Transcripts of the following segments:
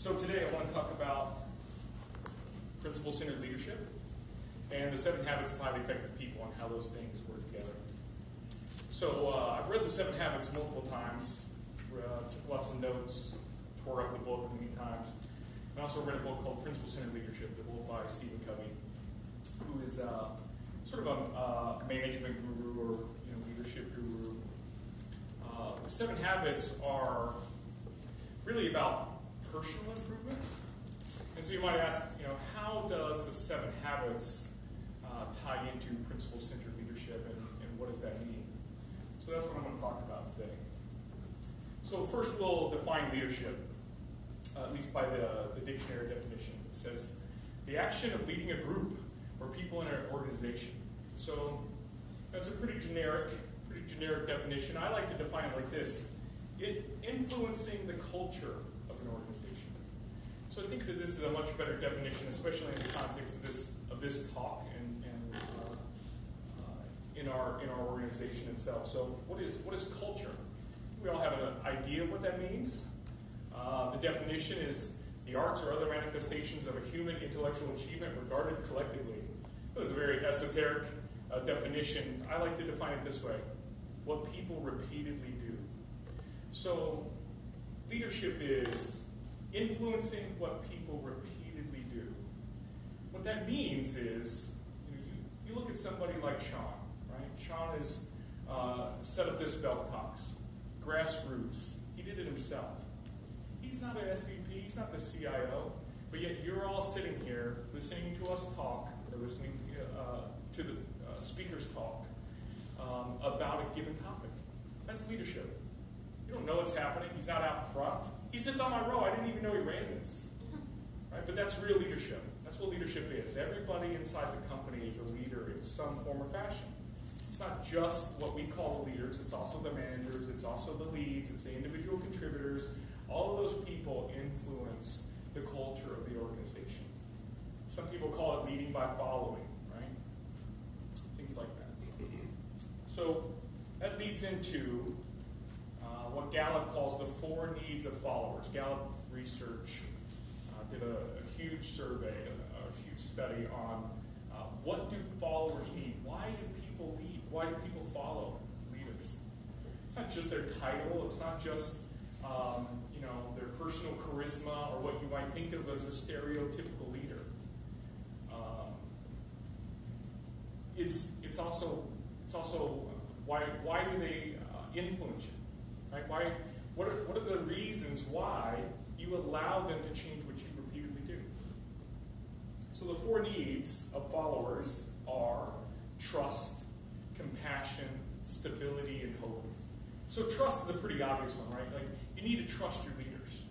So today I want to talk about principle-centered leadership and the 7 habits of highly effective people and how those things work together. So I've read the 7 habits multiple times, took lots of notes, tore up the book many times. I also read a book called Principle-Centered Leadership, the book by Stephen Covey, who is sort of a management guru or leadership guru. The 7 habits are really about personal improvement. And so you might ask, how does the 7 habits tie into principle-centered leadership, and what does that mean? So that's what I'm going to talk about today. So first we'll define leadership, at least by the dictionary definition. It says, the action of leading a group or people in an organization. So that's a pretty generic definition. I like to define it like this: influencing the culture of an organization. So I think that this is a much better definition, especially in the context of this talk and in our organization itself. So what is culture? We all have an idea of what that means. The definition is the arts or other manifestations of a human intellectual achievement regarded collectively. That was a very esoteric definition. I like to define it this way: what people repeatedly do. So leadership is influencing what people repeatedly do. What that means is, you look at somebody like Sean, right? Sean has set up this BelkTalks, grassroots. He did it himself. He's not an SVP, he's not the CIO, but yet you're all sitting here listening to us talk, or listening to the speakers talk about a given topic. That's leadership. You don't know what's happening. He's not out front. He sits on my row. I didn't even know he ran this. Right? But that's real leadership. That's what leadership is. Everybody inside the company is a leader in some form or fashion. It's not just what we call the leaders. It's also the managers. It's also the leads. It's the individual contributors. All of those people influence the culture of the organization. Some people call it leading by following, right? Things like that. So that leads into what Gallup calls the 4 needs of followers. Gallup Research did a huge survey, a huge study on what do followers need? Why do people lead? Why do people follow leaders? It's not just their title. It's not just their personal charisma or what you might think of as a stereotypical leader. It's also why do they influence you? Right? What are the reasons why you allow them to change what you repeatedly do? So the 4 needs of followers are trust, compassion, stability, and hope. So trust is a pretty obvious one, right? Like, you need to trust your leaders.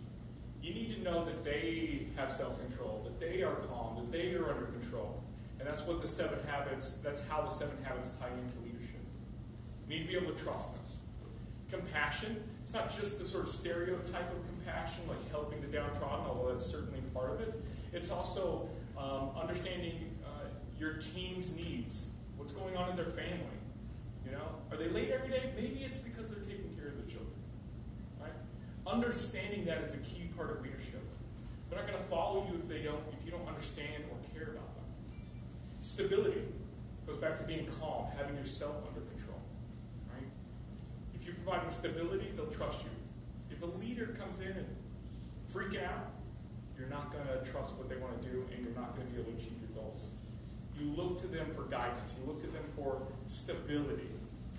You need to know that they have self-control, that they are calm, that they are under control. And that's what that's how the 7 habits tie into leadership. You need to be able to trust them. Compassion, it's not just the sort of stereotype of compassion, like helping the downtrodden, although that's certainly part of it. It's also understanding your team's needs, what's going on in their family. Are they late every day? Maybe it's because they're taking care of the children. Right? Understanding that is a key part of leadership. They're not going to follow you if you don't understand or care about them. Stability goes back to being calm, having yourself under control. Right? If you're providing stability, they'll trust you. If a leader comes in and freaking out, you're not going to trust what they want to do, and you're not going to be able to achieve your goals. You look to them for guidance. You look to them for stability,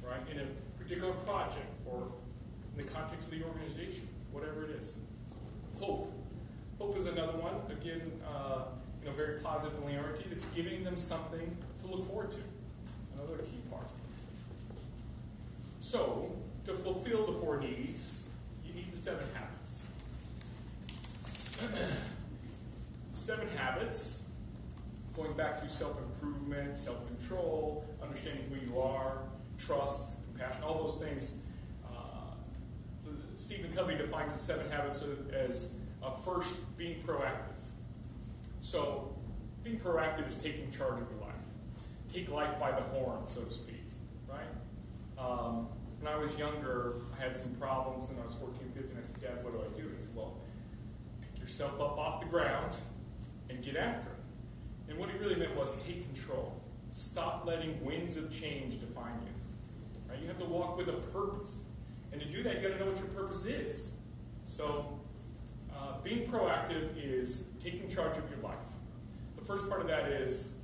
right, in a particular project or in the context of the organization, whatever it is. Hope. Hope is another one. Again, very positively oriented. It's giving them something to look forward to. Another key part. So, to fulfill the 4 needs, you need the 7 habits. 7 habits, going back to self-improvement, self-control, understanding who you are, trust, compassion, all those things. Stephen Covey defines the 7 habits as first, being proactive. So, being proactive is taking charge of your life. Take life by the horn, so to speak, right? When I was younger, I had some problems, and I was 14, 15. I said, Dad, what do I do? He said, well, pick yourself up off the ground and get after it. And what he really meant was take control. Stop letting winds of change define you. Right? You have to walk with a purpose. And to do that, you got to know what your purpose is. So being proactive is taking charge of your life. The first part of that is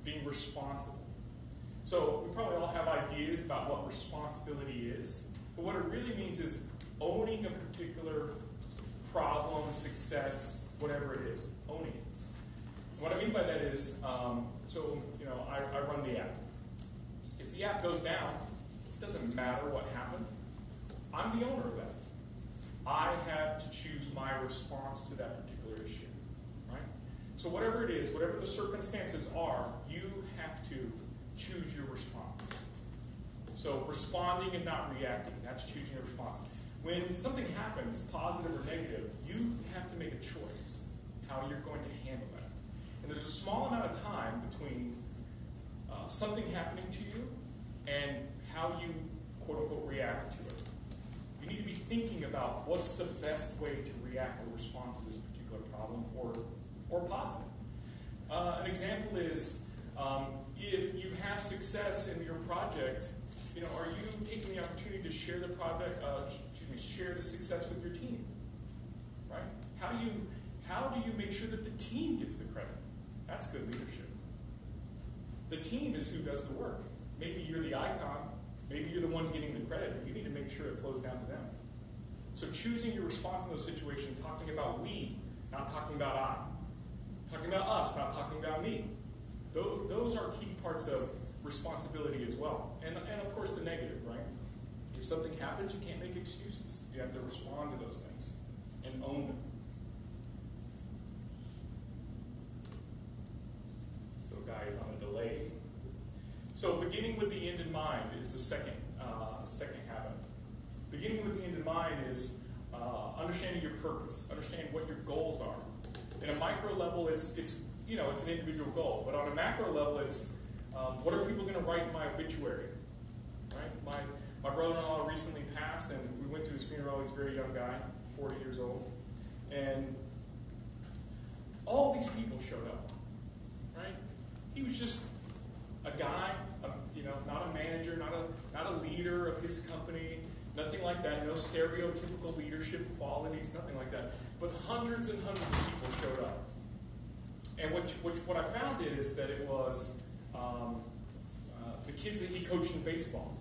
being responsible. So we probably all have ideas about what responsibility is, but what it really means is owning a particular problem, success, whatever it is, owning it. And what I mean by that is, I run the app. If the app goes down, it doesn't matter what happened. I'm the owner of that. I have to choose my response to that particular issue, right? So whatever it is, whatever the circumstances are, you have to choose your response. So responding and not reacting, that's choosing your response. When something happens, positive or negative, you have to make a choice how you're going to handle that. And there's a small amount of time between something happening to you and how you, quote-unquote, react to it. You need to be thinking about what's the best way to react or respond to this particular problem or positive. An example is if you have success in your project, are you taking the opportunity to share the project, share the success with your team? Right? How do you make sure that the team gets the credit? That's good leadership. The team is who does the work. Maybe you're the icon, maybe you're the one getting the credit, but you need to make sure it flows down to them. So choosing your response in those situations, talking about we, not talking about I. Talking about us, not talking about me. Those are key parts of responsibility as well. And of course the negative, right? If something happens, you can't make excuses. You have to respond to those things and own them. So guy is on a delay. So beginning with the end in mind is the second habit. Beginning with the end in mind is understanding your purpose, understanding what your goals are. In a micro level, it's an individual goal, but on a macro level, it's what are people going to write in my obituary? Right? My brother-in-law recently passed, and we went to his funeral. He's a very young guy, 40 years old, and all these people showed up. Right? He was just a guy, not a manager, not a leader of his company, nothing like that. No stereotypical leadership qualities, nothing like that. But hundreds and hundreds of people showed up. And what I found is that it was the kids that he coached in baseball.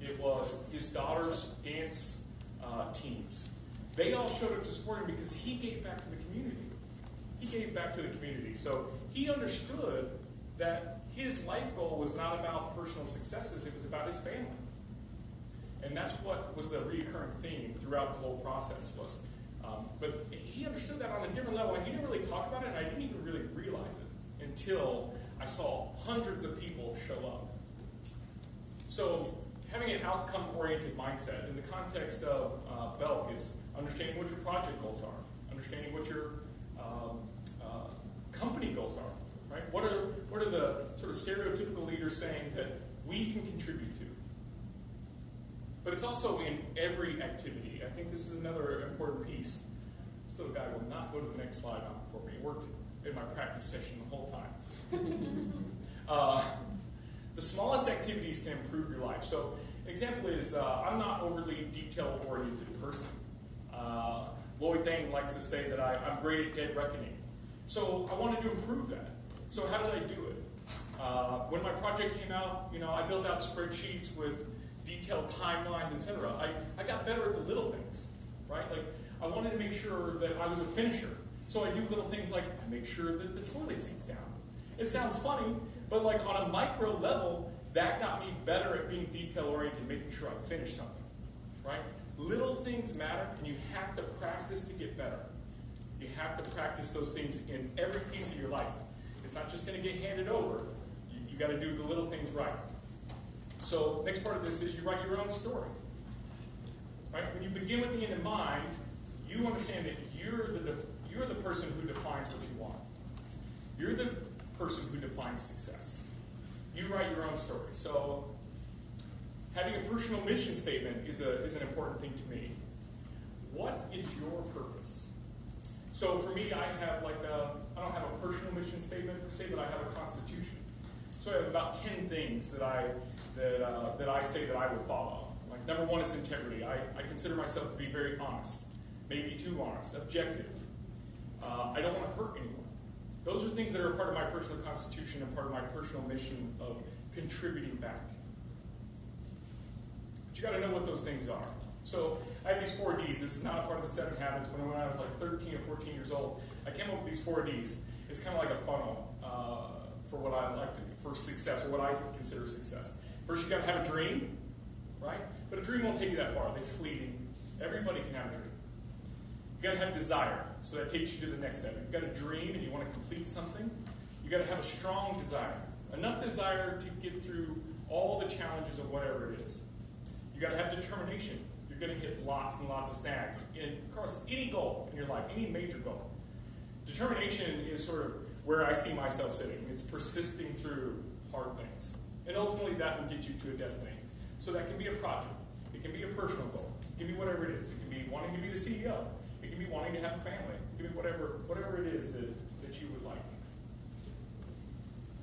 It was his daughter's dance teams. They all showed up to support him because he gave back to the community. He gave back to the community. So he understood that his life goal was not about personal successes, it was about his family. And that's what was the recurring theme throughout the whole process was. But he understood that on a different level, and he didn't really talk about it, and I didn't even really realize it until I saw hundreds of people show up. So having an outcome-oriented mindset in the context of Belk is understanding what your project goals are, understanding what your company goals are. Right? What are the sort of stereotypical leaders saying that we can contribute to? But it's also in every activity. I think this is another important piece. This little guy will not go to the next slide for me. It worked in my practice session the whole time. The smallest activities can improve your life. So, example is, I'm not overly detail-oriented person. Lloyd Dane likes to say that I'm great at dead reckoning. So I wanted to improve that. So how did I do it? When my project came out, I built out spreadsheets with detailed timelines, etc. I got better at the little things, right? Like I wanted to make sure that I was a finisher. So I do little things like I make sure that the toilet seat's down. It sounds funny, but like on a micro level, that got me better at being detail-oriented, making sure I finish something, right? Little things matter, and you have to practice to get better. You have to practice those things in every piece of your life. It's not just going to get handed over. You got to do the little things right. So next part of this is you write your own story. Right? When you begin with the end in mind, you understand that you're the person who defines what you want. You're the person who defines success. You write your own story. So having a personal mission statement is an important thing to me. What is your purpose? So for me, I don't have a personal mission statement per se, but I have a constitution. So I have about 10 things that I say that I would follow. Like number one is integrity. I consider myself to be very honest, maybe too honest, objective. I don't want to hurt anyone. Those are things that are a part of my personal constitution and part of my personal mission of contributing back. But you got to know what those things are. So I have these 4 Ds. This is not a part of the 7 habits. When I was like 13 or 14 years old, I came up with these 4 Ds. It's kind of like a funnel for what I like for success, or what I consider success. First, you got to have a dream, right? But a dream won't take you that far. They're fleeting. Everybody can have a dream. You got to have desire, so that takes you to the next step. You've got a dream and you want to complete something. You got to have a strong desire, enough desire to get through all the challenges of whatever it is. You got to have determination. You're going to hit lots and lots of snags across any goal in your life, any major goal. Determination is sort of where I see myself sitting. It's persisting through hard things, and ultimately that will get you to a destiny. So that can be a project. It can be a personal goal. It can be whatever it is. It can be wanting to be the CEO. It can be wanting to have a family. It can be whatever it is that you would like.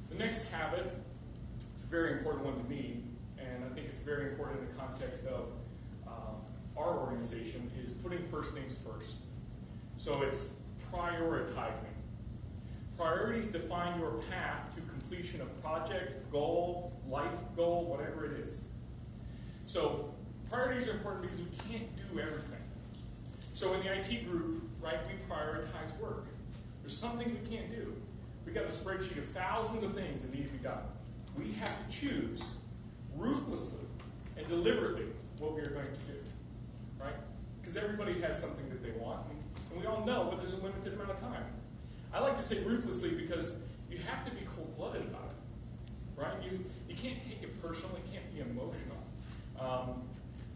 The next habit, it's a very important one to me, and I think it's very important in the context of our organization, is putting first things first. So it's prioritizing. Priorities define your path to completion of project, goal, life goal, whatever it is. So priorities are important because we can't do everything. So in the IT group, right, we prioritize work. There's some things we can't do. We got a spreadsheet of thousands of things that need to be done. We have to choose ruthlessly and deliberately what we are going to do, right? Because everybody has something that they want, and we all know, but there's a limited amount of time. I like to say ruthlessly because you have to be cold-blooded about it, right? You can't take it personal. It can't be emotional.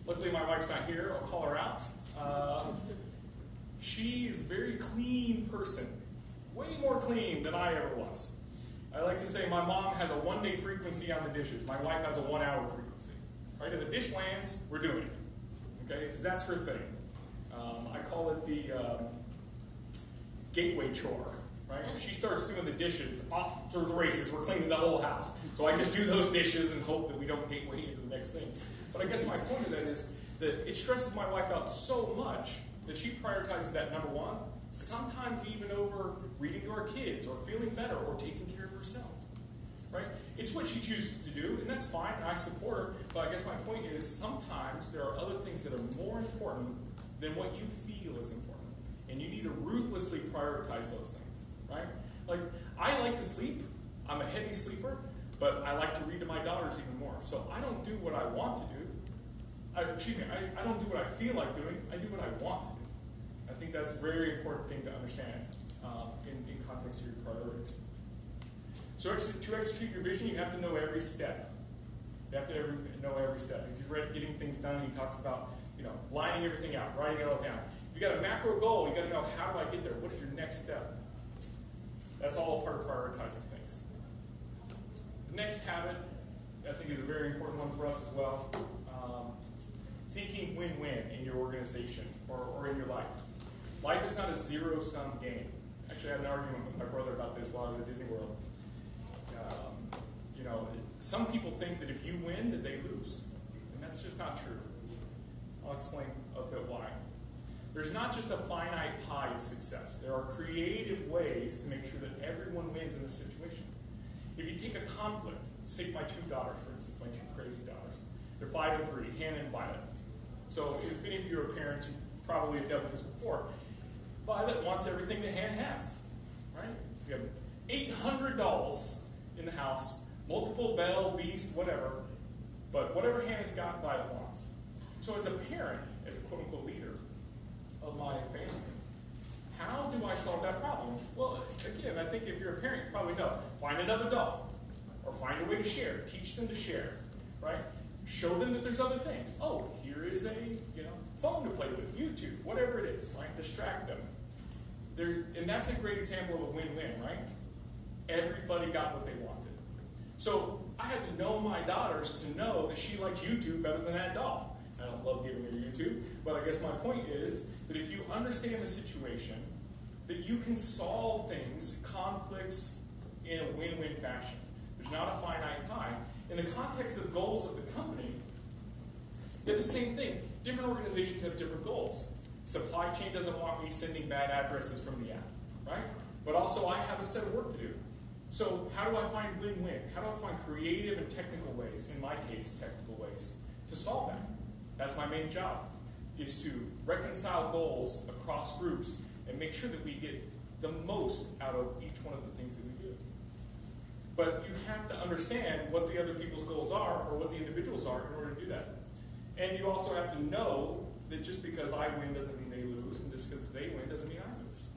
Luckily, my wife's not here. I'll call her out. She is a very clean person, way more clean than I ever was. I like to say my mom has a 1-day frequency on the dishes. My wife has a 1-hour frequency. Right? If the dish lands, we're doing it. Okay? Because that's her thing. I call it the gateway chore. Right? If she starts doing the dishes, off to the races. We're cleaning the whole house. So I just do those dishes and hope that we don't gateway into the next thing. But I guess my point of that is that it stresses my wife out so much that she prioritizes that number one, sometimes even over reading to our kids or feeling better or taking care of herself. Right? It's what she chooses to do, and that's fine, and I support her. But I guess my point is sometimes there are other things that are more important than what you feel is important. And you need to ruthlessly prioritize those things. Right? Like, I like to sleep. I'm a heavy sleeper, but I like to read to my daughters even more. So I don't do what I want to do. I don't do what I feel like doing. I do what I want to do. I think that's a very important thing to understand in context of your priorities. So to execute your vision, you have to know every step. You have to know every step. If you've read Getting Things Done, he talks about lining everything out, writing it all down. If you got a macro goal, you got to know, how do I get there? What is your next step? That's all part of prioritizing things. The next habit, I think, is a very important one for us as well. Thinking win-win in your organization or in your life. Life is not a zero-sum game. Actually, I had an argument with my brother about this while I was at Disney World. Some people think that if you win, that they lose. And that's just not true. I'll explain a bit why. There's not just a finite pie of success. There are creative ways to make sure that everyone wins in this situation. If you take a conflict, let's take my 2 daughters, for instance, my 2 crazy daughters. They're 5 and 3, Hannah and Violet. So if any of you are parents, you probably have dealt with this before. Violet wants everything that Hannah has, right? You have 800 dolls in the house, multiple Belle, Beast, whatever, but whatever Hannah's got, Violet wants. So as a parent, as a quote-unquote leader of my family, how do I solve that problem? Well, again, I think if you're a parent, you probably know. Find another doll, or find a way to share. Teach them to share, right? Show them that there's other things. Oh, here is a phone to play with, YouTube, whatever it is, right? Distract them. And that's a great example of a win-win, right? Everybody got what they wanted. So I had to know my daughters to know that she likes YouTube better than that doll. I don't love giving her YouTube, but I guess my point is that if you understand the situation, that you can solve things, conflicts, in a win-win fashion. There's not a finite pie. In the context of goals of the company, they're the same thing. Different organizations have different goals. Supply chain doesn't want me sending bad addresses from the app, right? But also I have a set of work to do. So how do I find win-win? How do I find creative and technical ways, in my case, technical ways, to solve that? That's my main job, is to reconcile goals across groups and make sure that we get the most out of each one of the things that we do. But you have to understand what the other people's goals are, or what the individuals are, in order to do that. And you also have to know that just because I win doesn't mean they lose, and just because they win doesn't mean I lose.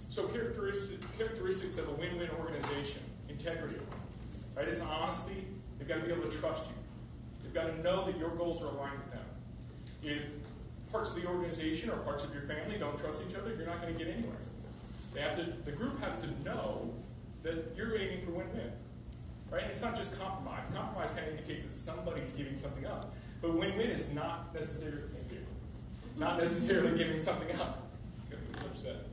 So characteristics of a win-win organization: integrity, right? It's honesty. They've got to be able to trust you. They've got to know that your goals are aligned with them. If parts of the organization or parts of your family don't trust each other, you're not going to get anywhere. The group has to know that you're aiming for win-win, right? And it's not just compromise. Compromise kind of indicates that somebody's giving something up. But win-win is not necessarily giving something up. I'm going to touch that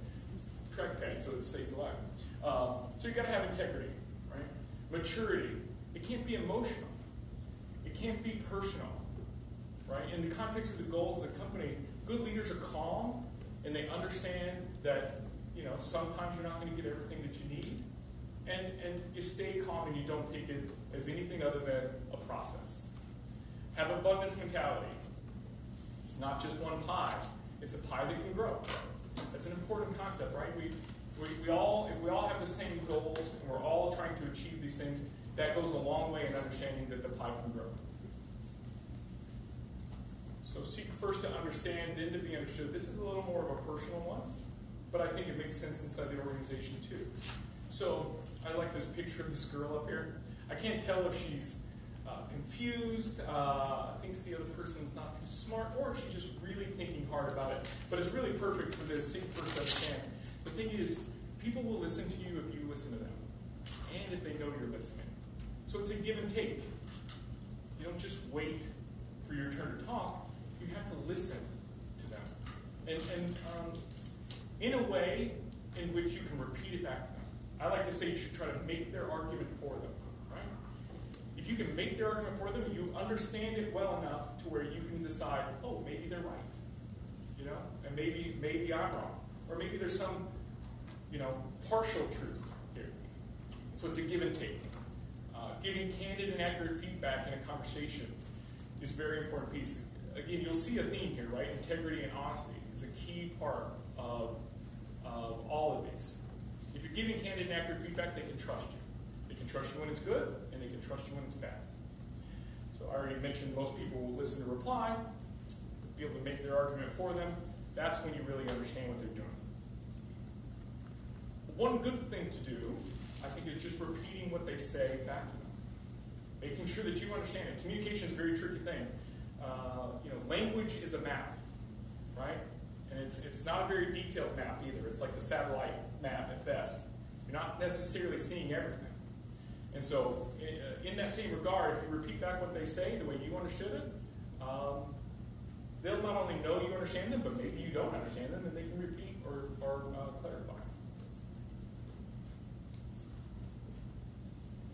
trackpad so it stays alive. So you've got to have integrity, right? Maturity. It can't be emotional. It can't be personal, right? In the context of the goals of the company, good leaders are calm, and they understand that, sometimes you're not going to get everything that you need. And you stay calm and you don't take it as anything other than a process. Have abundance mentality. It's not just one pie. It's a pie that can grow. That's an important concept, right? If we all have the same goals and we're all trying to achieve these things, that goes a long way in understanding that the pie can grow. So seek first to understand, then to be understood. This is a little more of a personal one, but I think it makes sense inside the organization too. So I like this picture of this girl up here. I can't tell if she's confused, thinks the other person's not too smart, or if she's just really thinking hard about it. But it's really perfect for this seek first to understand. The thing is, people will listen to you if you listen to them, and if they know you're listening. So it's a give and take. You don't just wait for your turn to talk. You have to listen to them. And in a way in which you can repeat it back to them. I like to say you should try to make their argument for them, right? If you can make their argument for them, you understand it well enough to where you can decide, oh, maybe they're right, and maybe I'm wrong, or maybe there's some, partial truth here. So it's a give and take. Giving candid and accurate feedback in a conversation is a very important piece. Again, you'll see a theme here, right? Integrity and honesty is a key part of all of these. If you're giving candid and accurate feedback, they can trust you. They can trust you when it's good, and they can trust you when it's bad. So I already mentioned most people will listen to reply, be able to make their argument for them. That's when you really understand what they're doing. One good thing to do, I think, is just repeating what they say back to them. Making sure that you understand it. Communication is a very tricky thing. Language is a map, right? And it's not a very detailed map either. It's like the satellite map at best. You're not necessarily seeing everything. And so in that same regard, if you repeat back what they say the way you understood it, they'll not only know you understand them, but maybe you don't understand them, and they can repeat or clarify.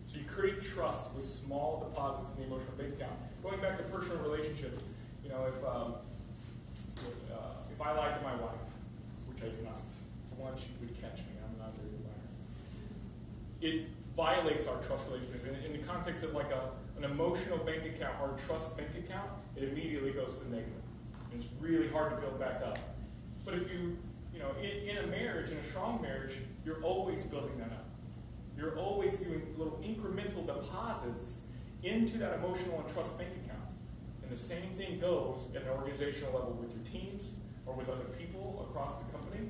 So you create trust with small deposits in the emotional bank account. Going back to personal relationships, if I lied to my wife, which I do not, for one, she would catch me. I'm not a very good liar. It violates our trust relationship. In the context of like an emotional bank account or a trust bank account, it immediately goes to negative. And it's really hard to build back up. But if in a marriage, in a strong marriage, you're always building that up. You're always doing little incremental deposits into that emotional and trust bank account. And the same thing goes at an organizational level with your teams or with other people across the company,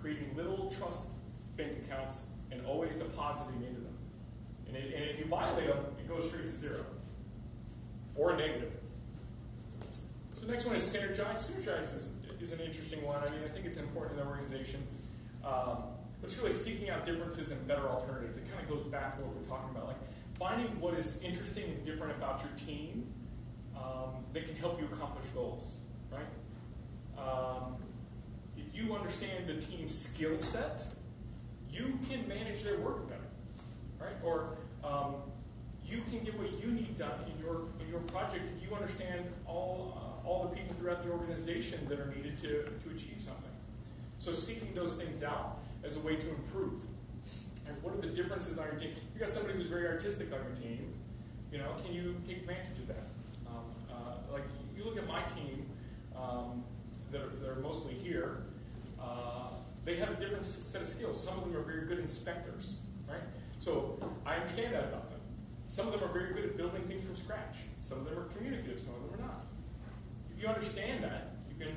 creating little trust bank accounts and always depositing into them. And if you violate them, it goes straight to zero or negative. So the next one is synergize. Synergize is an interesting one. I think it's important in the organization. But it's really seeking out differences and better alternatives. It kind of goes back to what we're talking about, like finding what is interesting and different about your team that can help you accomplish goals, right? If you understand understand the team's skill set, you can manage their work better, right? Or you can get what you need done in your project if you understand all the people throughout the organization that are needed to achieve something. So seeking those things out as a way to improve. And what are the differences on your team? You've got somebody who's very artistic on your team. Can you take advantage of that? Like you look at my team that are mostly here. They have a different set of skills. Some of them are very good inspectors, right? So I understand that about them. Some of them are very good at building things from scratch. Some of them are communicative. Some of them are not. If you understand that, you can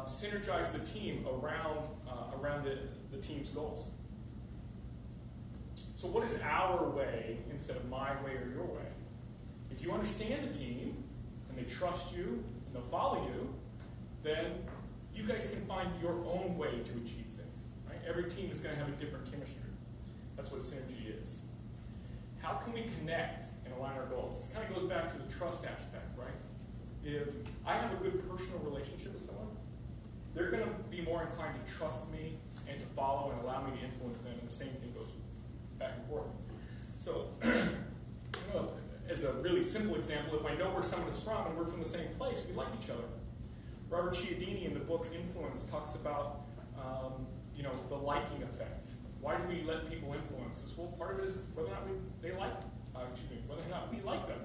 synergize the team around the team's goals. So what is our way instead of my way or your way? If you understand the team and they trust you and they'll follow you, then you guys can find your own way to achieve things. Right? Every team is going to have a different chemistry. That's what synergy is. How can we connect and align our goals? It kind of goes back to the trust aspect, right? If I have a good personal relationship with someone, they're going to be more inclined to trust me and to follow and allow me to influence them, and the same thing goes back and forth. So, as a really simple example, if I know where someone is from and we're from the same place, we like each other. Robert Cialdini in the book Influence talks about the liking effect. Why do we let people influence us? Well, part of it is whether or not whether or not we like them.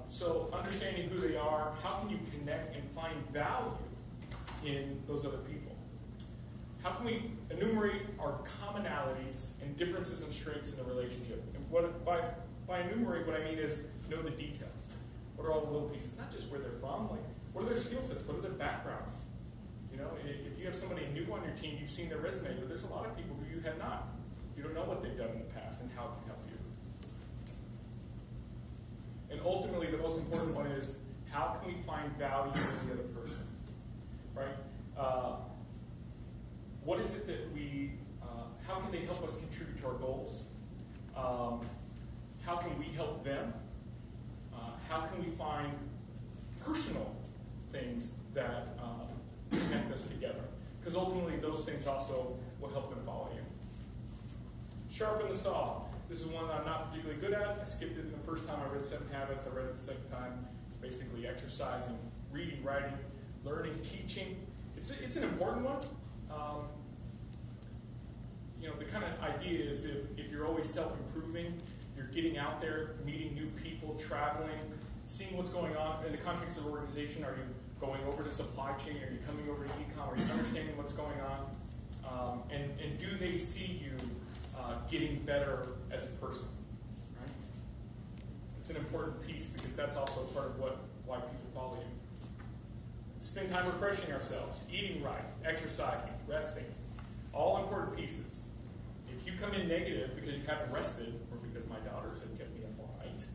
So understanding who they are, how can you connect and find value in those other people? How can we enumerate our commonalities and differences and strengths in a relationship? And by enumerate, what I mean is know the details. What are all the little pieces? Not just where they're from, like what are their skill sets? What are their backgrounds? If you have somebody new on your team, you've seen their resume, but there's a lot of people who you have not. You don't know what they've done in the past and how it can help you. And ultimately, the most important one is how can we find value in the other person? Right? What is it that how can they help us contribute to our goals? How can we help them? How can we find personal things that connect us together? Because ultimately, those things also will help them follow you. Sharpen the saw. This is one that I'm not particularly good at. I skipped it the first time I read 7 Habits. I read it the second time. It's basically exercising, reading, writing, learning, teaching. It's an important one. The kind of idea is if you're always self-improving, you're getting out there, meeting new people, traveling, seeing what's going on in the context of the organization. Are you going over to supply chain? Are you coming over to e-com? Are you understanding what's going on? And do they see you getting better as a person? Right? It's an important piece because that's also part of why people follow you. Spend time refreshing ourselves, eating right, exercising, resting. All important pieces. If you come in negative because you haven't rested, or because my daughters have kept me up all night,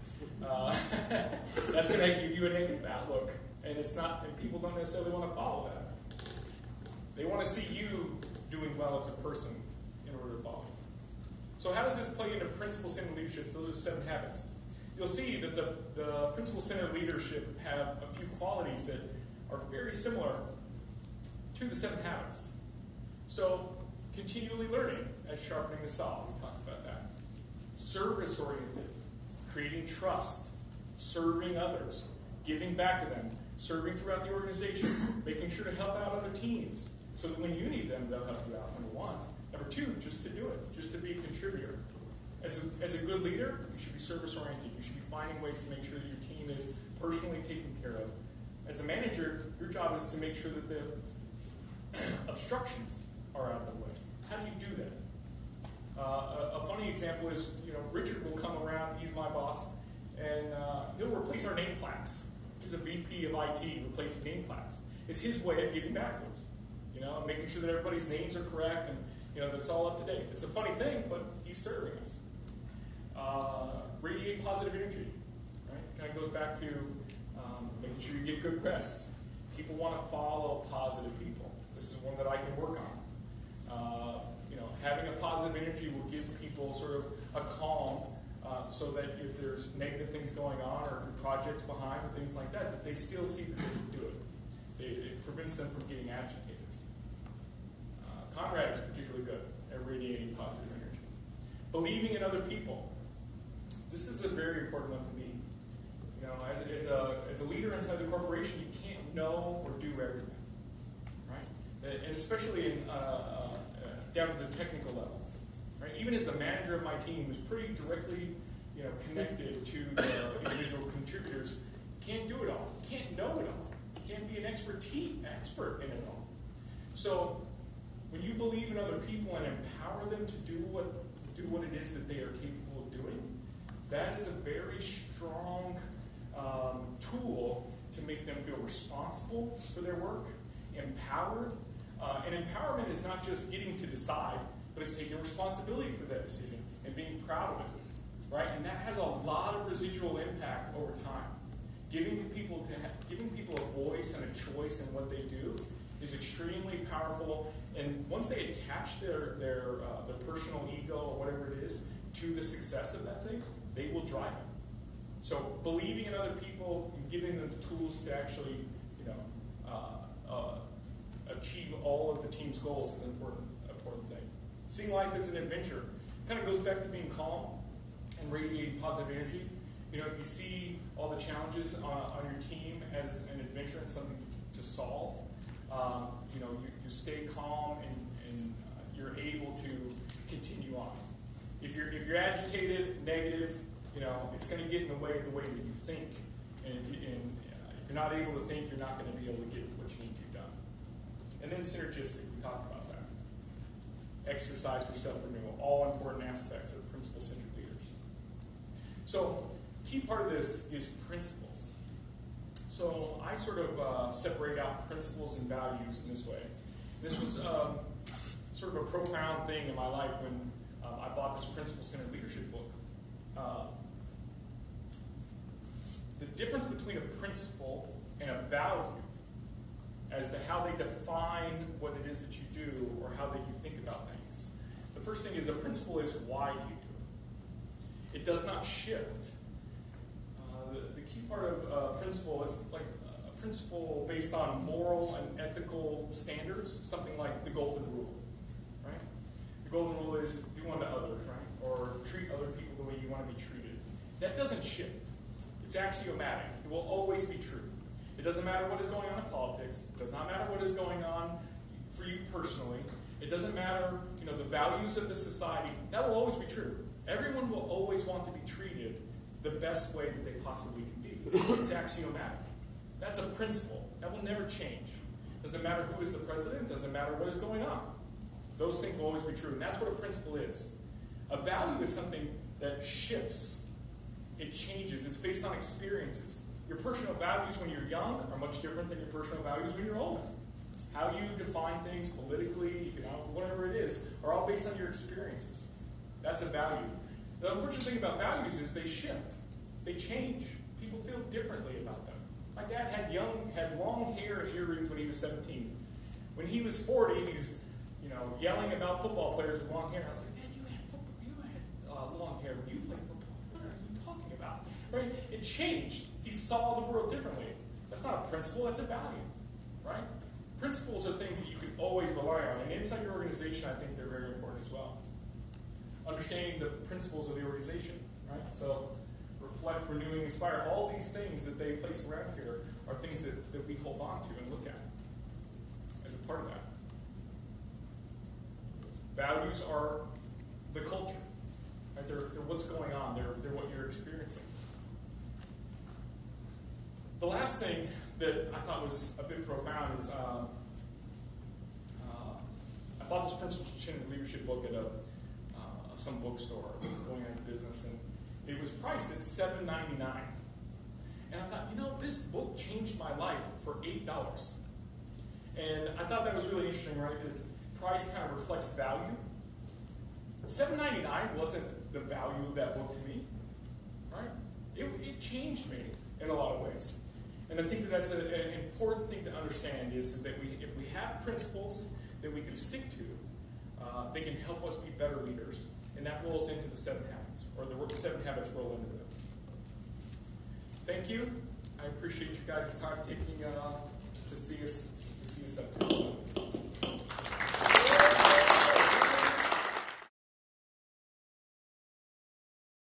that's going to give you a negative outlook. And it's not, and people don't necessarily want to follow that. They want to see you doing well as a person in order to follow. So how does this play into principle-centered leadership? Those are 7 habits. You'll see that the principle-centered leadership have a few qualities that are very similar to the 7 habits. So continually learning as sharpening the saw. We talked about that. Service-oriented, creating trust, serving others, giving back to them, serving throughout the organization, making sure to help out other teams, so that when you need them, they'll help you out, number 1. Number 2, just to do it, just to be a contributor. As a good leader, you should be service-oriented. You should be finding ways to make sure that your team is personally taken care of. As a manager, your job is to make sure that the obstructions are out of the way. How do you do that? A funny example is, Richard will come around, he's my boss, and he'll replace our name plaques. He's a VP of IT, replacing name plaques. It's his way of giving back to us, making sure that everybody's names are correct and, that it's all up to date. It's a funny thing, but he's serving us. Radiate positive energy, right? Kind of goes back to making sure you get good rest. People want to follow positive people. This is one that I can work on. Having a positive energy will give people sort of a calm so that if there's negative things going on or projects behind or things like that, that they still see that they can do it. It prevents them from getting agitated. Conrad is particularly good at radiating positive energy. Believing in other people. This is a very important one to me. You know, as a leader inside the corporation, you can't know or do everything, right? And especially in, down to the technical level, right? Even as the manager of my team, who's pretty directly, connected to the individual contributors, can't do it all, can't know it all, can't be an expert in it all. So when you believe in other people and empower them to do what it is that they are capable of doing, that is a very strong tool to make them feel responsible for their work, empowered. And empowerment is not just getting to decide, but it's taking responsibility for that decision and being proud of it, right? And that has a lot of residual impact over time. Giving people a voice and a choice in what they do is extremely powerful. And once they attach their personal ego or whatever it is to the success of that thing, they will drive it. So believing in other people and giving them the tools to actually, achieve all of the team's goals is an important thing. Seeing life as an adventure kind of goes back to being calm and radiating positive energy. If you see all the challenges on your team as an adventure and something to solve, you stay calm and you're able to continue on. If you're agitated, negative, it's going to get in the way of the way that you think. And if you're not able to think, you're not going to be able to get what you need to done. And then synergistic, we talked about that. Exercise for self-renewal, all important aspects of principle-centric leaders. So, key part of this is principles. So I sort of separate out principles and values in this way. This was sort of a profound thing in my life when I bought this principle-centered leadership book. The difference between a principle and a value as to how they define what it is that you do or how that you think about things. The first thing is a principle is why you do it. It does not shift. The key part of principle is like a principle based on moral and ethical standards, something like the golden rule, right? The golden rule is do unto others, right? Or treat other people the way you want to be treated. That doesn't shift. It's axiomatic. It will always be true. It doesn't matter what is going on in politics. It does not matter what is going on for you personally. It doesn't matter, the values of the society. That will always be true. Everyone will always want to be treated the best way that they possibly can be. It's axiomatic. That's a principle. That will never change. Doesn't matter who is the president. Doesn't matter what is going on. Those things will always be true. And that's what a principle is. A value is something that shifts. It changes. It's based on experiences. Your personal values when you're young are much different than your personal values when you're older. How you define things politically, whatever it is, are all based on your experiences. That's a value. The unfortunate thing about values is they shift. They change. People feel differently about them. My dad had long hair and earrings when he was 17. When he was 40, he was, yelling about football players with long hair. I was like, Dad, you had long hair when you played football. What are you talking about? Right? It changed. He saw the world differently. That's not a principle, that's a value. Right? Principles are things that you can always rely on. And inside your organization, I think they're very important as well. Understanding the principles of the organization. Right? So, reflect, renewing, inspire. All these things that they place around here are things that we hold on to and look at as a part of that. Values are the culture. Right? They're what's going on. They're what you're experiencing. The last thing that I thought was a bit profound is I bought this principle-centered leadership book at some bookstore going out of business, and it was priced at $7.99. And I thought, this book changed my life for $8. And I thought that was really interesting, right? Because price kind of reflects value. $7.99 wasn't the value of that book to me, right? It changed me in a lot of ways. And I think that that's an important thing to understand is that if we have principles that we can stick to, they can help us be better leaders. And that rolls into the 7 habits, or the 7 habits roll into them. Thank you. I appreciate you guys' time taking to see us up here.